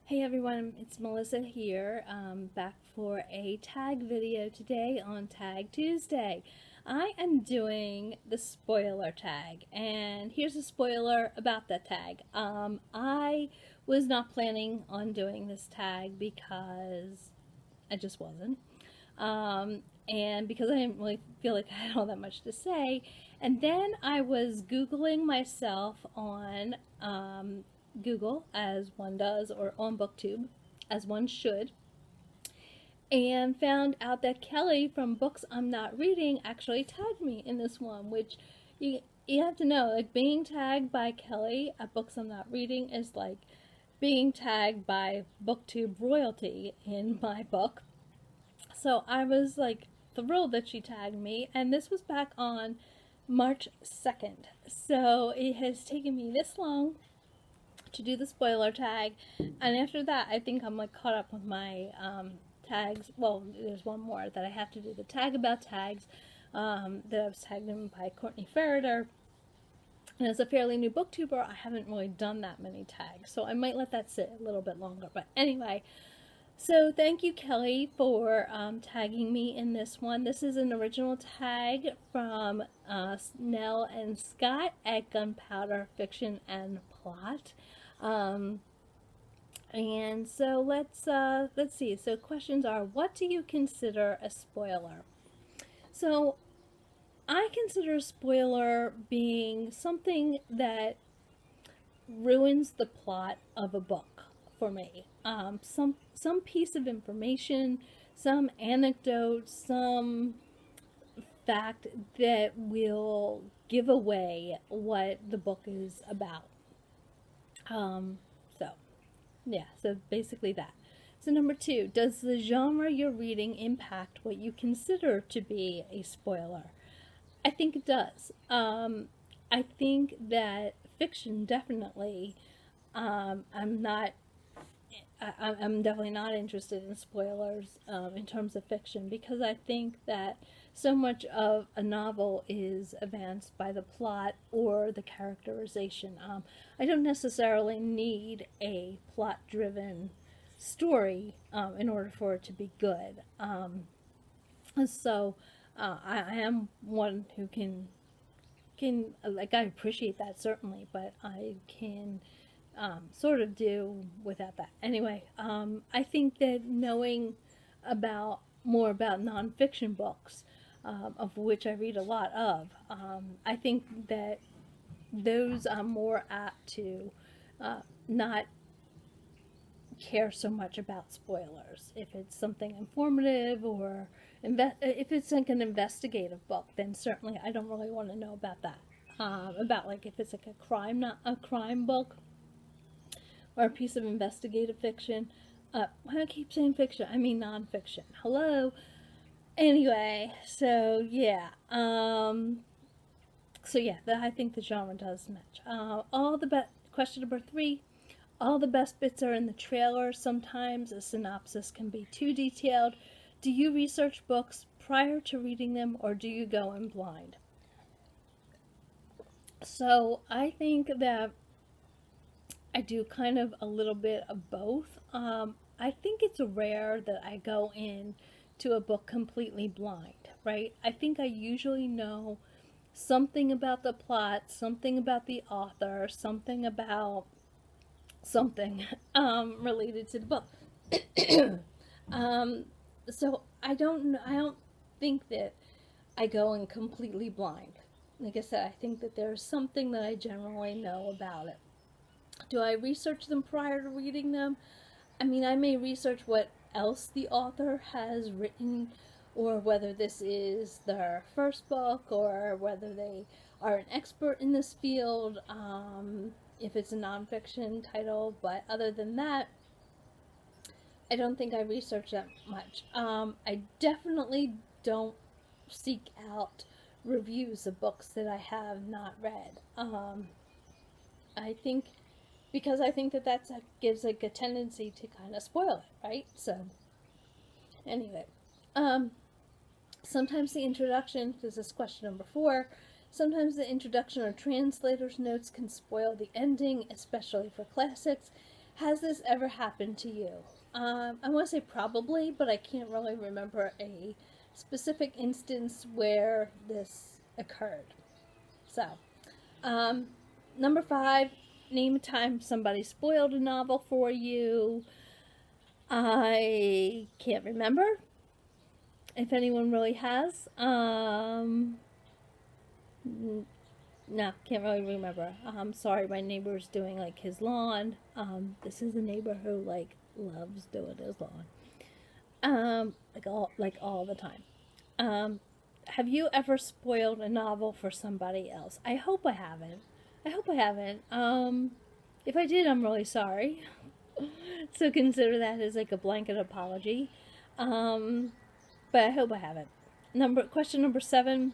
Hey everyone, it's Melissa here, back for a tag video today on Tag Tuesday. I am doing the spoiler tag, and here's a spoiler about that tag. I was not planning on doing this tag because I just wasn't. And because I didn't really feel like I had all that much to say. And then I was Googling myself on Google, as one does, or on BookTube, as one should, and found out that Kelly from Books I'm Not Reading actually tagged me in this one, which you have to know, like, being tagged by Kelly at Books I'm Not Reading is like being tagged by BookTube royalty in my book. So I was like thrilled that she tagged me, and this was back on March 2nd. So it has taken me this long to do the spoiler tag, and after that I think I'm like caught up with my tags. Well, there's one more that I have to do, the tag about tags, that I was tagged in by Courtney Ferreter. And as a fairly new booktuber, I haven't really done that many tags, so I might let that sit a little bit longer. But anyway, so thank you, Kelly, for tagging me in this one. This is an original tag from Nelle and Scott at Gunpowder Fiction and Plot. And so let's see. So questions are: what do you consider a spoiler? So I consider a spoiler being something that ruins the plot of a book for me. Some piece of information, some anecdote, some fact that will give away what the book is about. So yeah, so basically that. So number 2, does the genre you're reading impact what you consider to be a spoiler? I think it does. I think that fiction definitely. I'm definitely not interested in spoilers in terms of fiction, because I think that so much of a novel is advanced by the plot or the characterization. I don't necessarily need a plot-driven story in order for it to be good. So I am one who can like, I appreciate that certainly, but I can sort of do without that. Anyway, I think that knowing more about nonfiction books, of which I read a lot of, I think that those are more apt to not care so much about spoilers. If it's something informative, or if it's like an investigative book, then certainly I don't really want to know about that. About, like, if it's like not a crime book, or a piece of investigative fiction. Why do I keep saying fiction? I mean nonfiction. Hello. Anyway, so yeah. I think the genre does match. Question number 3. All the best bits are in the trailer. Sometimes a synopsis can be too detailed. Do you research books prior to reading them, or do you go in blind? So I think that I do kind of a little bit of both. I think it's rare that I go in to a book completely blind, right? I think I usually know something about the plot, something about the author, something about something related to the book. So I don't think that I go in completely blind. Like I said, I think that there's something that I generally know about it. Do I research them prior to reading them? I mean, I may research what else the author has written, or whether this is their first book, or whether they are an expert in this field, if it's a nonfiction title. But other than that, I don't think I research that much. I definitely don't seek out reviews of books that I have not read. I think because I think that gives like a tendency to kind of spoil it, right? So anyway, sometimes the introduction, this is question number 4, sometimes the introduction or translator's notes can spoil the ending, especially for classics. Has this ever happened to you? I want to say probably, but I can't really remember a specific instance where this occurred. So, um, number 5, name a time somebody spoiled a novel for you. I can't remember if anyone really has. No, can't really remember. Sorry, my neighbor's doing like his lawn. This is a neighbor who like loves doing his lawn. Like all the time. Have you ever spoiled a novel for somebody else? I hope I haven't. I hope I haven't. If I did, I'm really sorry. So consider that as like a blanket apology. But I hope I haven't. Question number 7.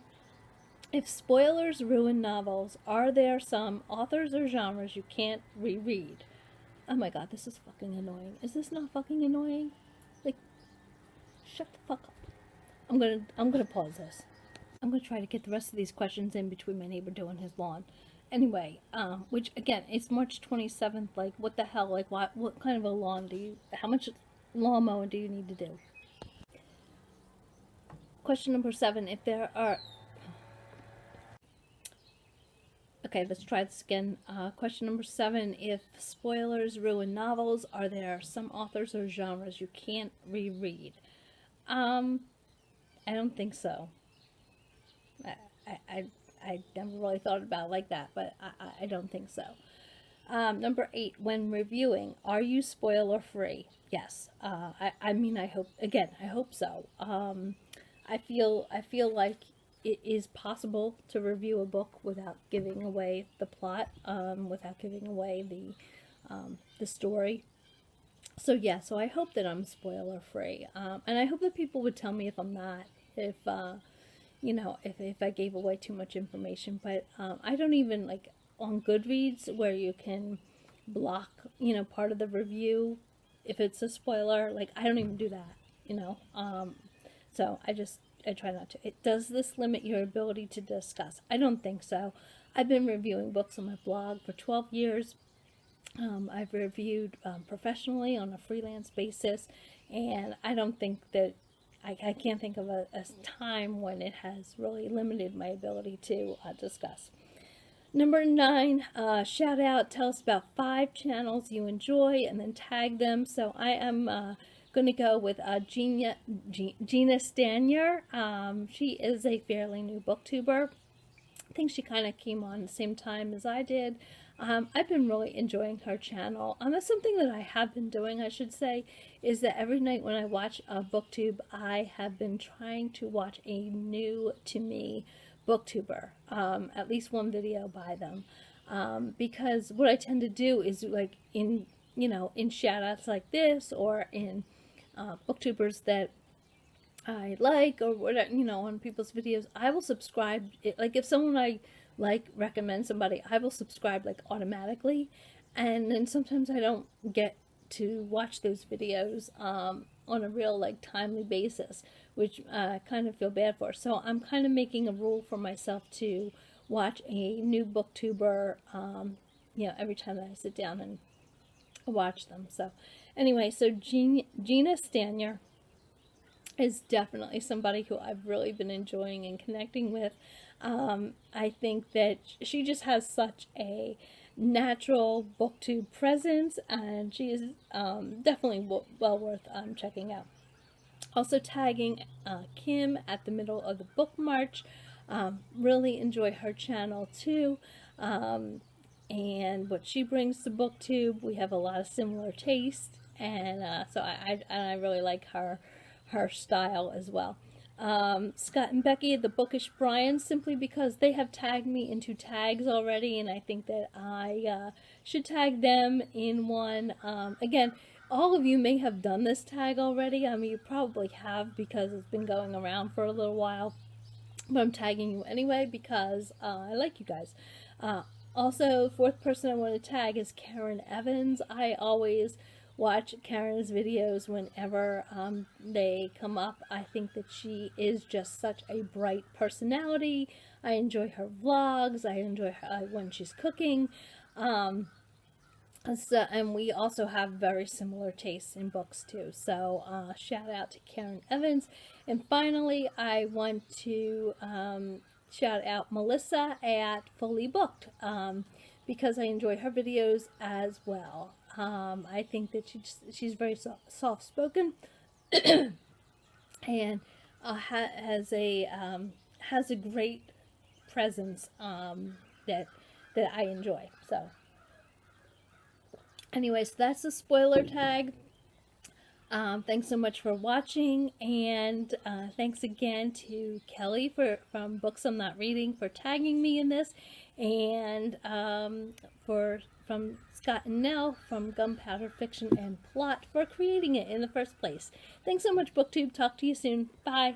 If spoilers ruin novels, are there some authors or genres you can't reread? Oh my god, this is fucking annoying. Is this not fucking annoying? Like, shut the fuck up. I'm gonna pause this. I'm gonna try to get the rest of these questions in between my neighbor doing his lawn. Anyway, which again, it's March 27th. Like, what the hell? Like, what kind of a lawn how much lawn mowing do you need to do? Question number 7. If there are... Okay, let's try this again. Question number 7. If spoilers ruin novels, are there some authors or genres you can't reread? I don't think so. I never really thought about it like that, but I don't think so. Number 8. When reviewing, are you spoiler free? Yes. I mean, I hope so. I feel like it is possible to review a book without giving away the plot, without giving away the story. So yeah, so I hope that I'm spoiler free, and I hope that people would tell me if I'm not, if if I gave away too much information. But I don't even, like, on Goodreads, where you can block part of the review if it's a spoiler. Like, I don't even do that. So I try not to. Does this limit your ability to discuss? I don't think so. I've been reviewing books on my blog for 12 years. I've reviewed professionally on a freelance basis, and I don't think that I can't think of a time when it has really limited my ability to discuss. Number 9, shout out. Tell us about 5 channels you enjoy, and then tag them. So I am going to go with Gina Stanier. She is a fairly new booktuber. I think she kind of came on the same time as I did. I've been really enjoying her channel. That's something that I have been doing, I should say, is that every night when I watch booktube, I have been trying to watch a new to me booktuber, at least one video by them, because what I tend to do is, like, in shout outs like this, or in booktubers that I like, or whatever, on people's videos, I will subscribe. Like, if someone I like recommends somebody, I will subscribe, like, automatically, and then sometimes I don't get to watch those videos on a real, like, timely basis, which I kind of feel bad for. So I'm kind of making a rule for myself to watch a new booktuber every time that I sit down and watch them. So anyway, so Gina Stanier is definitely somebody who I've really been enjoying and connecting with. I think that she just has such a natural booktube presence, and she is definitely well worth checking out. Also tagging Kim at the middle of the book march. Really enjoy her channel too, and what she brings to booktube. We have a lot of similar tastes, and so I really like her style as well. Scott and Becky, the Bookish Brians, simply because they have tagged me into tags already, and I think that I should tag them in one. Again, all of you may have done this tag already. I mean, you probably have, because it's been going around for a little while, but I'm tagging you anyway because I like you guys. Also, 4th person I want to tag is Karen Evans. I always watch Karen's videos whenever they come up. I think that she is just such a bright personality. I enjoy her vlogs. I enjoy her when she's cooking. So, and we also have very similar tastes in books too. So shout out to Karen Evans. And finally, I want to shout out Melissa at Fully Booked, because I enjoy her videos as well. I think that she's very soft spoken and has a great presence that I enjoy. So anyways, that's the spoiler tag. Thanks so much for watching, and thanks again to Kelly from Books I'm Not Reading for tagging me in this, and from Scott and Nelle from Gunpowder Fiction and Plot for creating it in the first place. Thanks so much, BookTube. Talk to you soon. Bye.